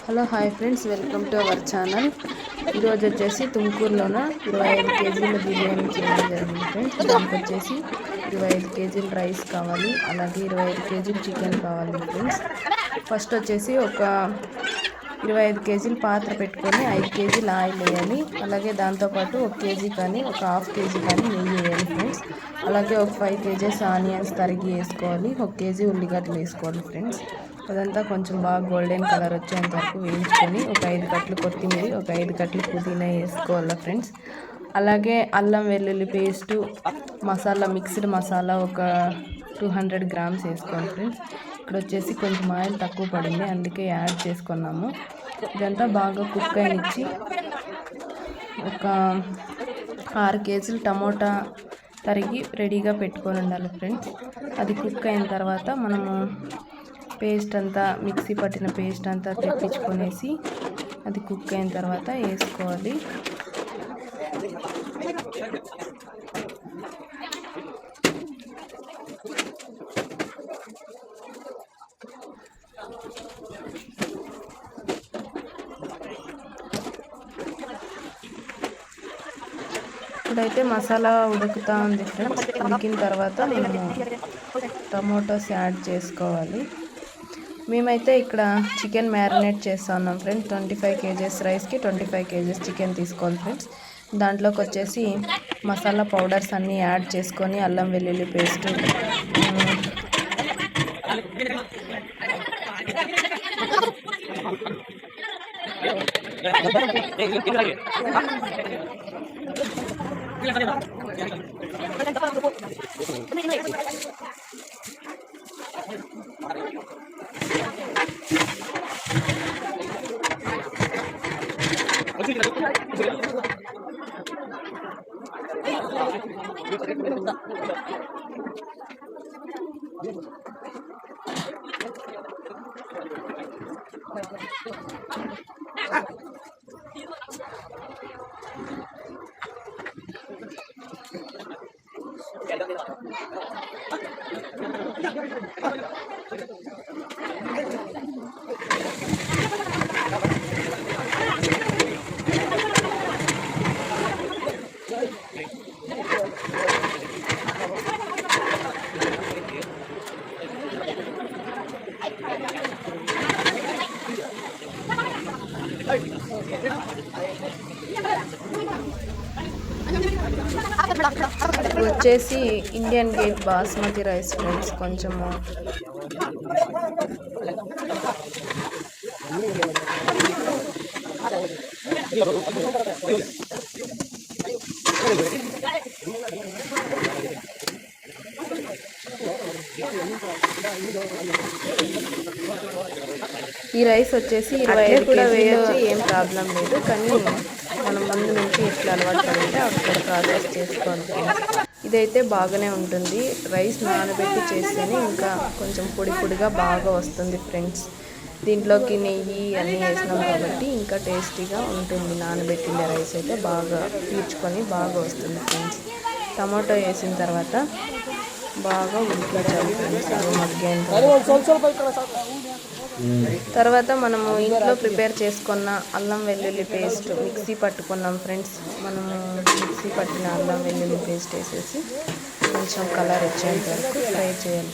Hello hi friends, welcome to our channel. ఈరోజు వచ్చేసి తుమ్కూరులోన 25 కేజీల బిర్యానీ చేయడం జరిగింది ఫ్రెండ్స్. దానికి వచ్చేసి 25 కేజీల రైస్ కావాలి, అలాగే 25 కేజీలు చికెన్ కావాలి ఫ్రెండ్స్. ఫస్ట్ వచ్చేసి ఒక 25 కేజీల పాత్ర పెట్టుకొని 5 కేజీల ఆయిల్ వేయాలి. అలాగే దాంతోపాటు 1 కేజీ కానీ ఒక హాఫ్ కేజీ కానీ నెయ్యి వేయాలి ఫ్రెండ్స్. అలాగే ఒక 5 కేజీస్ ఆనియన్స్ తరిగి వేసుకోవాలి, 1 కేజీ ఉల్లిగడ్డలు వేసుకోవాలి ఫ్రెండ్స్. అదంతా కొంచెం బాగా గోల్డెన్ కలర్ వచ్చేంత వరకు వేయించుకొని ఒక 5 కట్టలు కొత్తిమీర, ఒక 5 కట్టలు పుదీనా వేసుకోవాలి ఫ్రెండ్స్. అలాగే అల్లం వెల్లుల్లి పేస్టు, మసాలా మిక్స్డ్ మసాలా ఒక 200 గ్రామ్స్ వేసుకోవాలి ఫ్రెండ్స్. ఇక్కడ వచ్చేసి కొంచెం ఆయిల్ తక్కువ పడింది, అందుకే యాడ్ చేసుకున్నాము. ఇదంతా బాగా కుక్ అయినిచ్చి ఒక 6 కేజీలు టమోటా తరిగి రెడీగా పెట్టుకొని ఉండాలి ఫ్రెండ్స్. అది కుక్ అయిన తర్వాత మనము పేస్ట్ అంతా మిక్సీ పట్టిన పేస్ట్ అంతా తెప్పించుకొనేసి అది కుక్ అయిన తర్వాత వేసుకోవాలి. ఇప్పుడైతే మసాలా ఉడుకుతూ ఉంది ఫ్రెండ్స్. ఉడికిన తర్వాత మనము టమోటోస్ యాడ్ చేసుకోవాలి. మేమైతే ఇక్కడ చికెన్ మ్యారినేట్ చేస్తూ ఉన్నాం ఫ్రెండ్స్. 25 కేజెస్ రైస్కి 25 కేజెస్ చికెన్ తీసుకోవాలి ఫ్రెండ్స్. దాంట్లోకి వచ్చేసి మసాలా పౌడర్స్ అన్నీ యాడ్ చేసుకొని అల్లం వెల్లుల్లి పేస్టు, వచ్చేసి Indian gate basmati rice friends. కొంచెము ఈ రైస్ వచ్చేసి 25 కూడా వేయచ్చు, ఏం ప్రాబ్లం లేదు. కానీ మనం ముందు నుంచి ఎట్లా అలవాటు పడితే అక్కడ ప్రాసెస్ చేసుకోవాలి. ఇదైతే బాగానే ఉంటుంది. రైస్ నానబెట్టి చేస్తేనే ఇంకా కొంచెం పొడి పొడిగా బాగా వస్తుంది ఫ్రెండ్స్. దీంట్లోకి నెయ్యి అన్నీ వేసినాం కాబట్టి ఇంకా టేస్టీగా ఉంటుంది. నానబెట్టిన రైస్ అయితే బాగా పీల్చుకొని బాగా వస్తుంది ఫ్రెండ్స్. టమాటో వేసిన తర్వాత బాగా ఉడికించాలి ఫ్రెండ్స్. అది మగ్గేంత తర్వాత మనము ఇంట్లో ప్రిపేర్ చేసుకున్న అల్లం వెల్లుల్లి పేస్ట్ మిక్సీ పట్టుకున్నాం ఫ్రెండ్స్. మనము మిక్సీ పట్టిన అల్లం వెల్లుల్లి పేస్ట్ వేసేసి కొంచెం కలర్ వచ్చేంత వరకు ఫ్రై చేయాలి.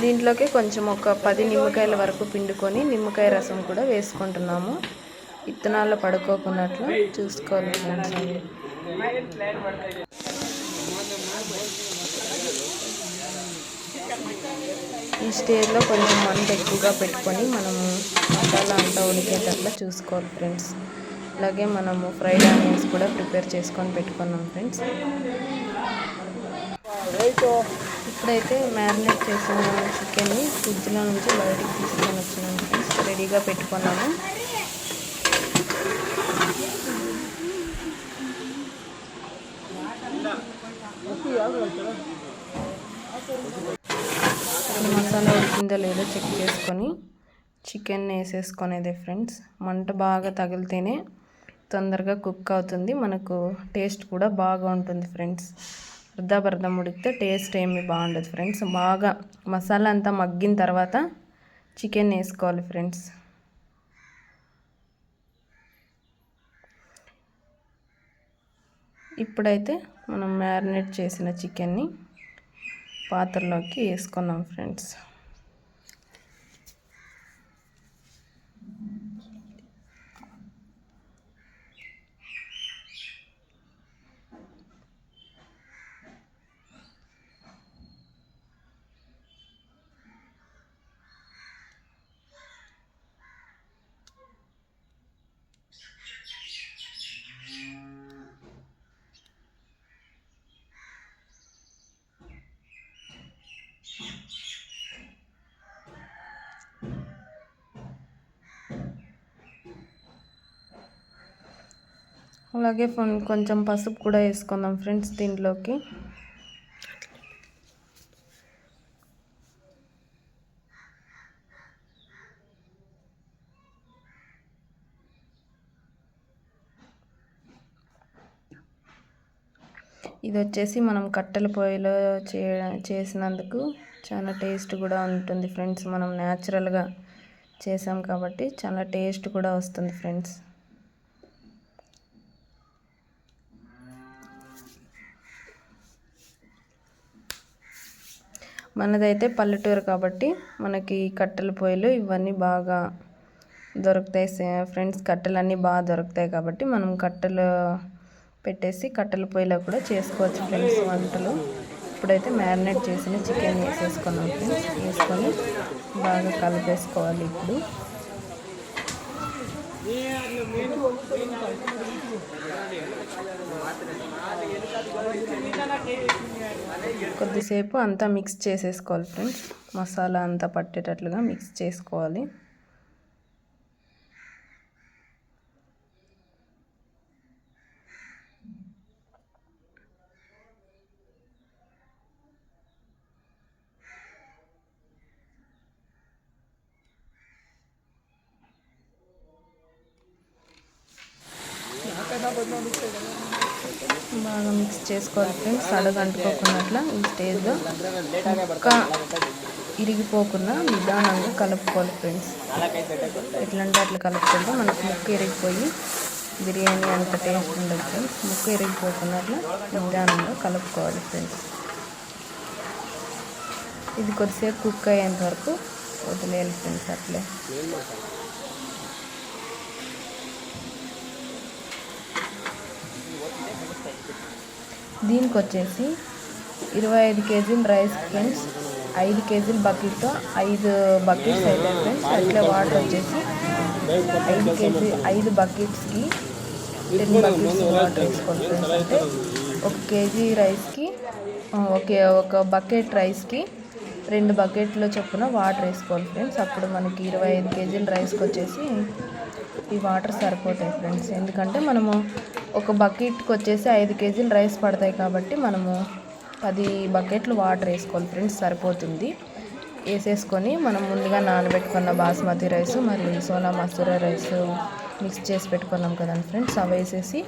దీంట్లోకి కొంచెం ఒక 10 నిమ్మకాయల వరకు పిండుకొని నిమ్మకాయ రసం కూడా వేసుకుంటున్నాము. ఇత్తనాల్లో పడుకోకున్నట్లు చూసుకోవాలి ఫ్రెండ్స్. ఈ స్టేజ్లో కొంచెం మంట ఎక్కువగా పెట్టుకొని మనము మసాలా అంతా ఉడికేటట్లా చూసుకోవాలి ఫ్రెండ్స్. అలాగే మనము ఫ్రైడ్ ఆనియన్స్ కూడా ప్రిపేర్ చేసుకొని పెట్టుకున్నాం ఫ్రెండ్స్. ఇప్పుడైతే మ్యారినేట్ చేసిన చికెన్ని ఫ్రిడ్జ్లో నుంచి బయటికి తీసుకొని వచ్చినాము ఫ్రెండ్స్. రెడీగా పెట్టుకున్నాము. మసాలా ఉడికిందో లేదో చెక్ చేసుకొని చికెన్ వేసేసుకునేది ఫ్రెండ్స్. మంట బాగా తగిలితేనే తొందరగా కుక్ అవుతుంది, మనకు టేస్ట్ కూడా బాగా ఉంటుంది ఫ్రెండ్స్. అర్ధం ఉడికితే టేస్ట్ ఏమీ బాగుండదు ఫ్రెండ్స్. బాగా మసాలా అంతా మగ్గిన తర్వాత చికెన్ వేసుకోవాలి ఫ్రెండ్స్. ఇప్పుడైతే మనం మ్యారినేట్ చేసిన చికెన్ని పాత్రలోకి వేసుకున్నాం ఫ్రెండ్స్. అలాగే కొంచెం పసుపు కూడా వేసుకుందాం ఫ్రెండ్స్ దీంట్లోకి. ఇది వచ్చేసి మనం కట్టెల పొయ్యిలో చేసినందుకు చాలా టేస్ట్ కూడా ఉంటుంది ఫ్రెండ్స్. మనం న్యాచురల్గా చేసాం కాబట్టి చాలా టేస్ట్ కూడా వస్తుంది ఫ్రెండ్స్. మనదైతే పల్లెటూరు కాబట్టి మనకి కట్టెల పొయ్యిలు ఇవన్నీ బాగా దొరుకుతాయి ఫ్రెండ్స్. కట్టెలన్నీ బాగా దొరుకుతాయి కాబట్టి మనం కట్టెలు పెట్టేసి కట్టెల పొయ్యిలో కూడా చేసుకోవచ్చు ఫ్రెండ్స్ వంటలు. ఇప్పుడైతే మ్యారినేట్ చేసిన చికెన్ వేసేసుకున్నాం ఫ్రెండ్స్. వేసుకొని బాగా కలిపేసుకోవాలి. ఇప్పుడు కొద్దిసేపు అంతా మిక్స్ చేసేసుకోవాలి ఫ్రెండ్స్. మసాలా అంతా పట్టేటట్లుగా మిక్స్ చేసుకోవాలి. బాగా మిక్స్ చేసుకోవాలి ఫ్రెండ్స్. అడుగంటుకోకున్నట్ల ఈ స్టేజ్లో ముక్క ఇరిగిపోకుండా నిదానంగా కలుపుకోవాలి ఫ్రెండ్స్. ఎట్లంటే అట్లా కలుపుకుంటే మనకు ముక్క ఇరిగిపోయి బిర్యానీ అంత టేస్ట్ ఉండదు ఫ్రెండ్స్. ముక్క ఇరిగిపోకున్నట్ల నిదానంగా కలుపుకోవాలి ఫ్రెండ్స్. ఇది కొద్దిసేపు కుక్ అయ్యేంత వరకు వదిలేయాలి ఫ్రెండ్స్. అట్లే దీనికి వచ్చేసి 25 కేజీల రైస్ ఫ్రెండ్స్. 5 కేజీల బకెట్తో 5 బకెట్స్ అయితే ఫ్రెండ్స్. అట్లే వాటర్ వచ్చేసి 5 బకెట్స్కి 10 బకెట్స్ వాటర్ వేసుకోవాలి ఫ్రెండ్స్. అంటే 1 కేజీ రైస్కి ఒక బకెట్ రైస్కి 2 బకెట్ల చొప్పున వాటర్ వేసుకోవాలి ఫ్రెండ్స్. అప్పుడు మనకి 25 కేజీల రైస్కి వచ్చేసి ఈ వాటర్ సరిపోతాయి ఫ్రెండ్స్. ఎందుకంటే మనము ఒక బకెట్కి వచ్చేసి 5 కేజీలు రైస్ పడతాయి కాబట్టి మనము 10 బకెట్లు వాటర్ వేసుకోవాలి ఫ్రెండ్స్. సరిపోతుంది. వేసేసుకొని మనం ముందుగా నానబెట్టుకున్న బాస్మతి రైస్ మరియు సోనా మసూరా రైస్ మిక్స్ చేసి పెట్టుకున్నాం కదండి ఫ్రెండ్స్. అవి వేసేసి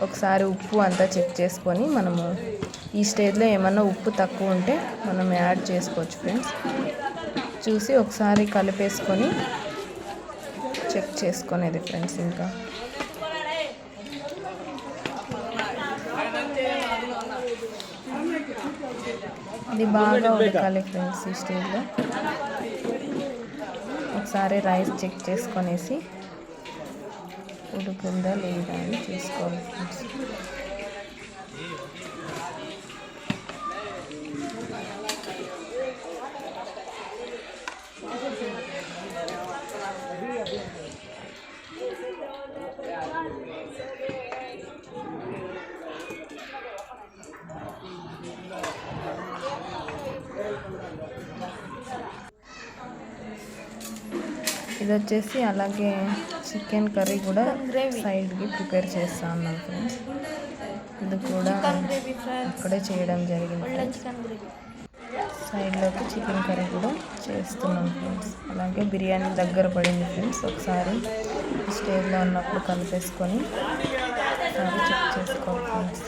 ఒకసారి ఉప్పు అంతా చెక్ చేసుకొని మనము ఈ స్టేజ్లో ఏమన్నా ఉప్పు తక్కువ ఉంటే మనం యాడ్ చేసుకోవచ్చు ఫ్రెండ్స్. చూసి ఒకసారి కలిపేసుకొని చెక్ చేసుకునేది ఫ్రెండ్స్. ఇంకా ఇది బాగా ఉడకాలి ఫ్రెండ్స్. ఈ స్టేజ్లో ఒకసారి రైస్ చెక్ చేసుకొనేసి ఉడుకుందా లేదా అని చూసుకోవాలి ఫ్రెండ్స్. ఇది వచ్చేసి అలాగే చికెన్ కర్రీ కూడా సైడ్కి ప్రిపేర్ చేస్తా ఉన్నాం ఫ్రెండ్స్. ఇది కూడా అక్కడే చేయడం జరిగింది. సైడ్లోకి చికెన్ కర్రీ కూడా చేస్తున్నాం ఫ్రెండ్స్. అలాగే బిర్యానీ దగ్గర పడింది ఫ్రెండ్స్. ఒకసారి స్టేజ్లో ఉన్నప్పుడు కలిపేసుకొని ఒకసారి చెక్ చేసుకోవాలి ఫ్రెండ్స్.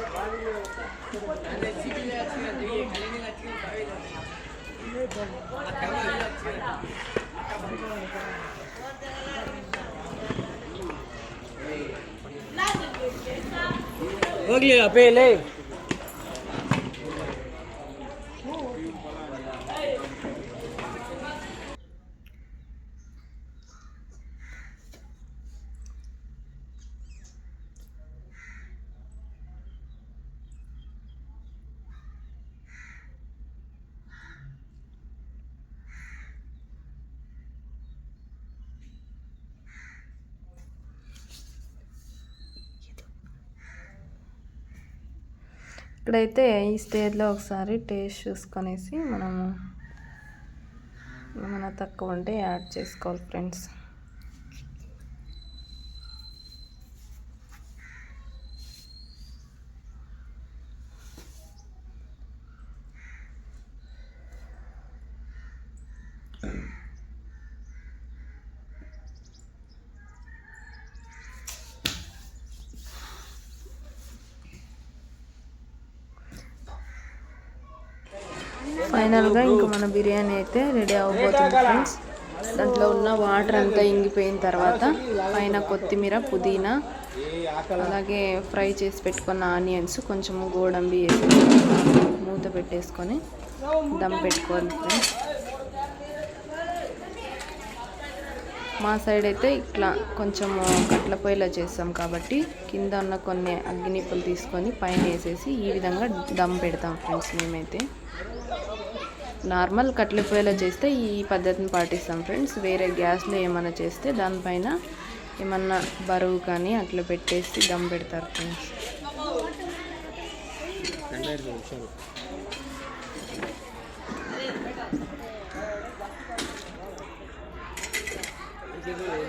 ఇక్కడైతే ఈ స్టేజ్లో ఒకసారి టేస్ట్ చూసుకొనేసి మనము ఏమైనా తక్కువ ఉంటే యాడ్ చేసుకోవాలి ఫ్రెండ్స్. ఫైనల్గా ఇంకా మన బిర్యానీ అయితే రెడీ అవ్వబోతుంది ఫ్రెండ్స్. దాంట్లో ఉన్న వాటర్ అంతా ఇంగిపోయిన తర్వాత పైన కొత్తిమీర, పుదీనా, అలాగే ఫ్రై చేసి పెట్టుకున్న ఆనియన్స్, కొంచెము గోడంబి వేసి మూత పెట్టేసుకొని దమ్ పెట్టుకోవాలి ఫ్రెండ్స్. మా సైడ్ అయితే ఇట్లా కొంచెం కట్ల పొయ్యిలో చేస్తాం కాబట్టి కింద ఉన్న కొన్ని అగ్గినిప్పులు తీసుకొని పైన వేసేసి ఈ విధంగా దమ్ పెడతాం ఫ్రెండ్స్. మేమైతే నార్మల్ కట్ల పొయ్యిలో చేస్తే ఈ పద్ధతిని పాటిస్తాం ఫ్రెండ్స్. వేరే గ్యాస్లో ఏమైనా చేస్తే దానిపైన ఏమన్నా బరువు కానీ అట్లా పెట్టేసి దమ్ పెడతారు ఫ్రెండ్స్.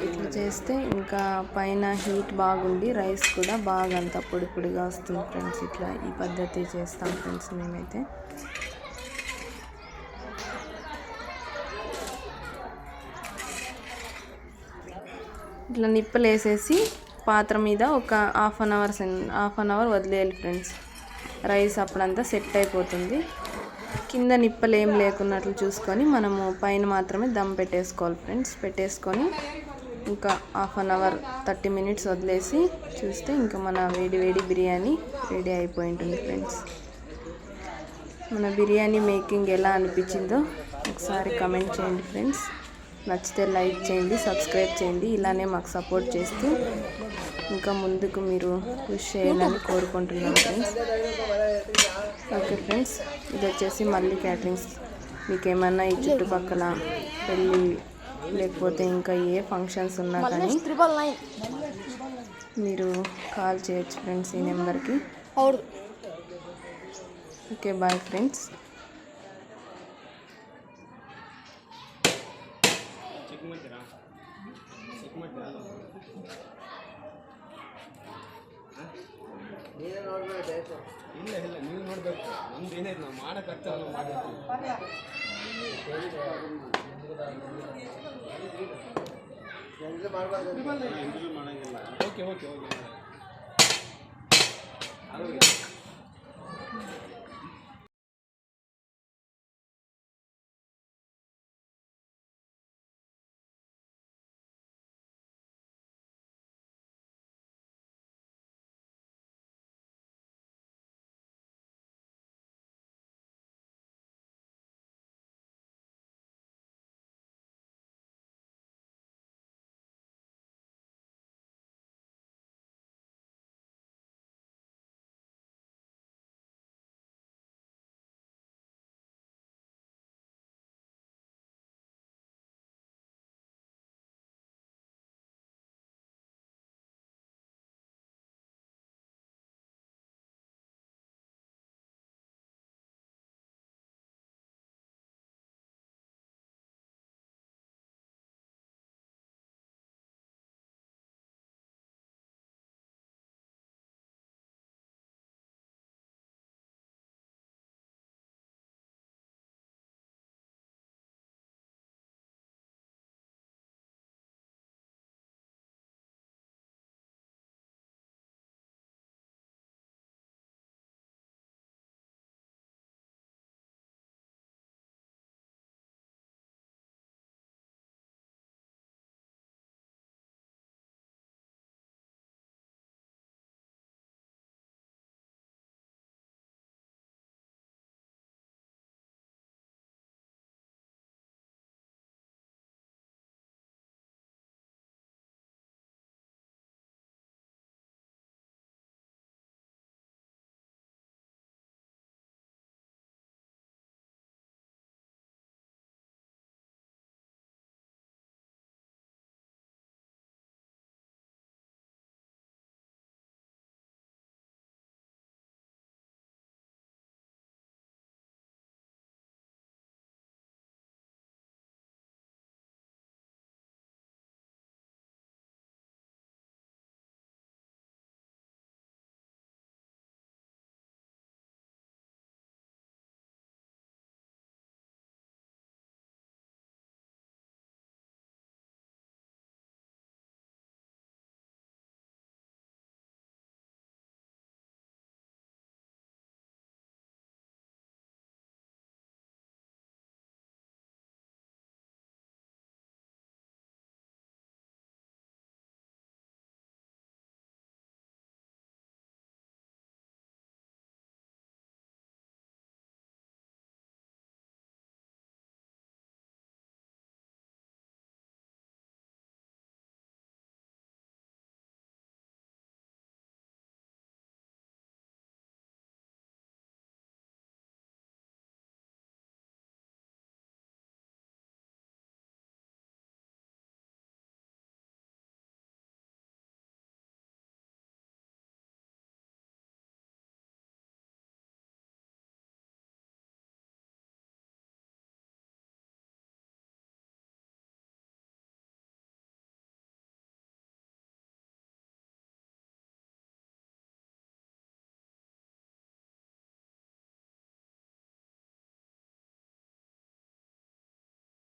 ఇట్లా చేస్తే ఇంకా పైన హీట్ బాగుండి రైస్ కూడా బాగా అంత పొడి పొడిగా వస్తుంది ఫ్రెండ్స్. ఇట్లా ఈ పద్ధతి చేస్తాం ఫ్రెండ్స్ మేమైతే. ఇట్లా నిప్పలు వేసేసి పాత్ర మీద ఒక హాఫ్ అన్ అవర్ వదిలేయాలి ఫ్రెండ్స్. రైస్ అప్పుడంతా సెట్ అయిపోతుంది. కింద నిప్పలు ఏం లేకున్నట్లు చూసుకొని మనము పైన మాత్రమే దమ్ పెట్టేసుకోవాలి ఫ్రెండ్స్. పెట్టేసుకొని ఇంకా హాఫ్ అన్ అవర్ 30 minutes వదిలేసి చూస్తే ఇంకా మన వేడి వేడి బిర్యానీ రెడీ అయిపోయి ఉంటుంది ఫ్రెండ్స్. మన బిర్యానీ మేకింగ్ ఎలా అనిపించిందో ఒకసారి కమెంట్ చేయండి ఫ్రెండ్స్. నచ్చితే లైక్ చేయండి, సబ్స్క్రైబ్ చేయండి. ఇలానే మాకు సపోర్ట్ చేస్తూ ఇంకా ముందుకు మీరు పుష్ చేయాలని కోరుకుంటున్నాను ఫ్రెండ్స్. ఓకే ఫ్రెండ్స్, ఇది వచ్చేసి మళ్ళీ క్యాటరింగ్స్. మీకు ఏమన్నా ఈ చుట్టుపక్కల పెళ్ళి లేకపోతే ఇంకా ఏ ఫంక్షన్స్ ఉన్నా కానీ మీరు కాల్ చేయొచ్చు ఫ్రెండ్స్ ఈ నెంబర్కి. Okay, bye friends. ಇಲ್ಲ ಇಲ್ಲ ನೀವು ನೋಡ್ಬೇಕು. ನಮ್ದು ಏನಾಯ್ತು ನಾವು ಮಾಡಕ್ಕೆ ಮಾಡಂಗಿಲ್ಲ. Okay okay okay.